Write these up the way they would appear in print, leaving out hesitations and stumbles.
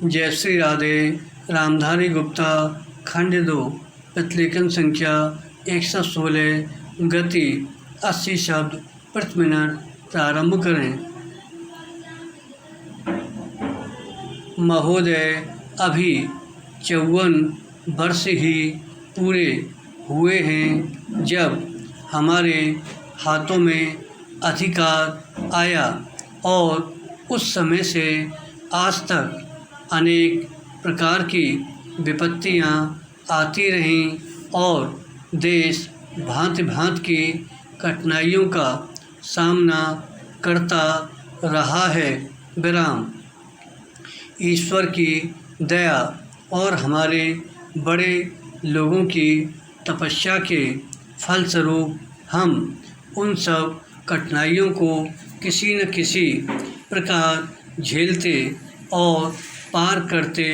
जय श्री राधे। रामधारी गुप्ता खंड 2 प्रतिलेखन संख्या 116 गति 80 शब्द प्रति मिनट। प्रारंभ करें। महोदय, अभी 54 वर्ष ही पूरे हुए हैं जब हमारे हाथों में अधिकार आया और उस समय से आज तक अनेक प्रकार की विपत्तियां आती रहीं और देश भांति भांति की कठिनाइयों का सामना करता रहा है। विराम। ईश्वर की दया और हमारे बड़े लोगों की तपस्या के फलस्वरूप हम उन सब कठिनाइयों को किसी न किसी प्रकार झेलते और पार करते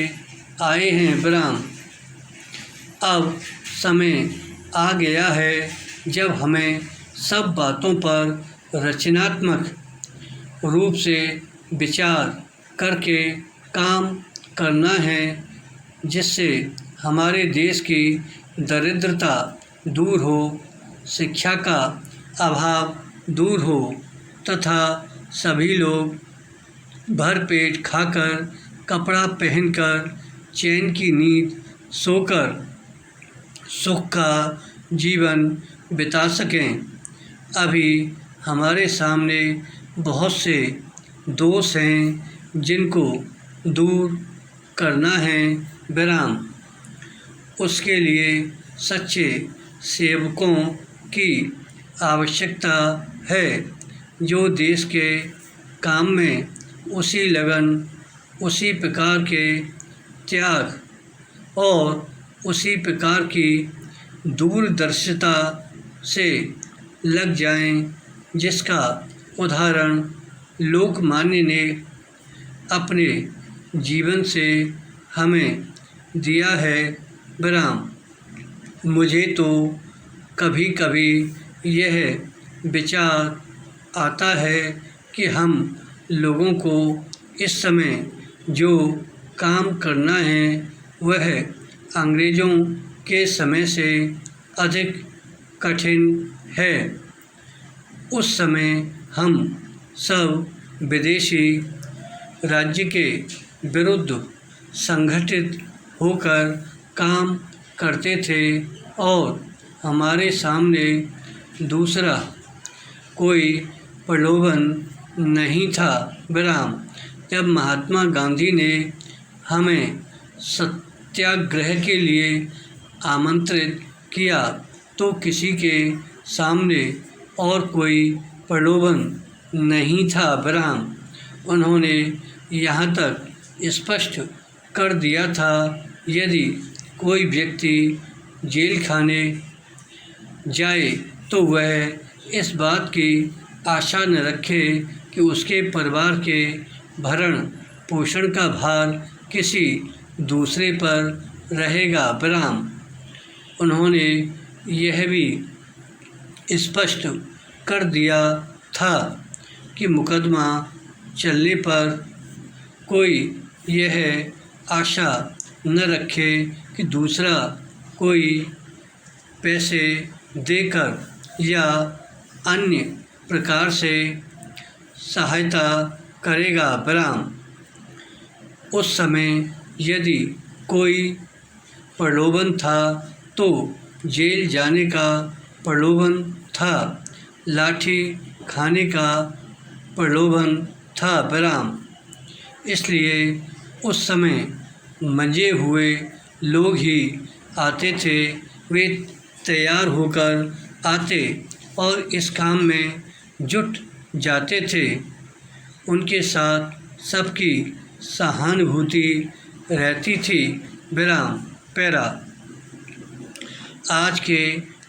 आए हैं। विराम। अब समय आ गया है जब हमें सब बातों पर रचनात्मक रूप से विचार करके काम करना है, जिससे हमारे देश की दरिद्रता दूर हो, शिक्षा का अभाव दूर हो तथा सभी लोग भरपेट खाकर, कपड़ा पहनकर, चैन की नींद सोकर सुख का जीवन बिता सकें। अभी हमारे सामने बहुत से दोष हैं जिनको दूर करना है। विराम। उसके लिए सच्चे सेवकों की आवश्यकता है जो देश के काम में उसी लगन, उसी प्रकार के त्याग और उसी प्रकार की दूरदर्शिता से लग जाएं, जिसका उदाहरण लोकमान्य ने अपने जीवन से हमें दिया है। विराम। मुझे तो कभी कभी यह विचार आता है कि हम लोगों को इस समय जो काम करना है वह अंग्रेज़ों के समय से अधिक कठिन है। उस समय हम सब विदेशी राज्य के विरुद्ध संगठित होकर काम करते थे और हमारे सामने दूसरा कोई प्रलोभन नहीं था। विराम। जब महात्मा गांधी ने हमें सत्याग्रह के लिए आमंत्रित किया तो किसी के सामने और कोई प्रलोभन नहीं था। विराम। उन्होंने यहाँ तक स्पष्ट कर दिया था, यदि कोई व्यक्ति जेल खाने जाए तो वह इस बात की आशा न रखे कि उसके परिवार के भरण पोषण का भार किसी दूसरे पर रहेगा। विराम। उन्होंने यह भी स्पष्ट कर दिया था कि मुकदमा चलने पर कोई यह आशा न रखे कि दूसरा कोई पैसे देकर या अन्य प्रकार से सहायता करेगा। विराम। उस समय यदि कोई प्रलोभन था तो जेल जाने का प्रलोभन था, लाठी खाने का प्रलोभन था। विराम। इसलिए उस समय मंजे हुए लोग ही आते थे। वे तैयार होकर आते और इस काम में जुट जाते थे। उनके साथ सबकी सहानुभूति रहती थी। विराम। पैरा। आज के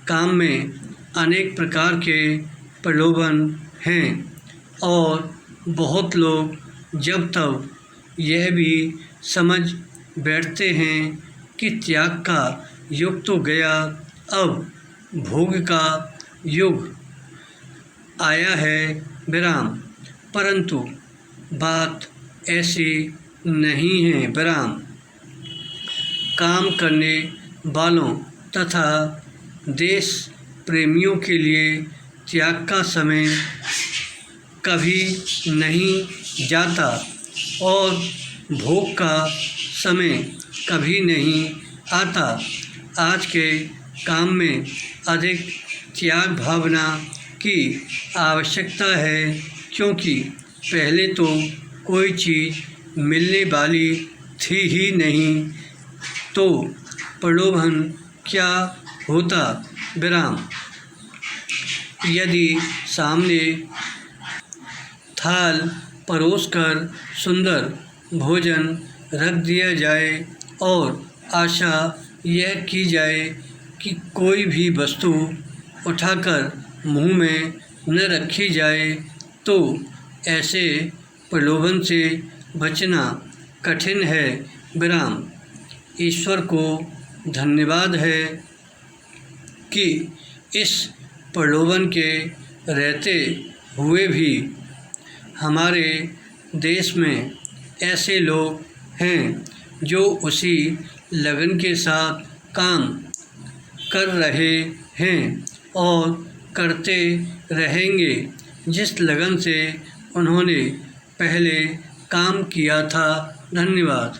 काम में अनेक प्रकार के प्रलोभन हैं और बहुत लोग जब तक यह भी समझ बैठते हैं कि त्याग का युग तो गया, अब भोग का युग आया है। विराम। परंतु बात ऐसी नहीं हैं। विराम। काम करने वालों तथा देश प्रेमियों के लिए त्याग का समय कभी नहीं जाता और भोग का समय कभी नहीं आता। आज के काम में अधिक त्याग भावना की आवश्यकता है, क्योंकि पहले तो कोई चीज़ मिलने वाली थी ही नहीं, तो प्रलोभन क्या होता। विराम। यदि सामने थाल परोसकर सुंदर भोजन रख दिया जाए और आशा यह की जाए कि कोई भी वस्तु उठाकर मुंह में न रखी जाए, तो ऐसे प्रलोभन से बचना कठिन है। विराम। ईश्वर को धन्यवाद है कि इस प्रलोभन के रहते हुए भी हमारे देश में ऐसे लोग हैं जो उसी लगन के साथ काम कर रहे हैं और करते रहेंगे जिस लगन से उन्होंने पहले काम किया था। धन्यवाद।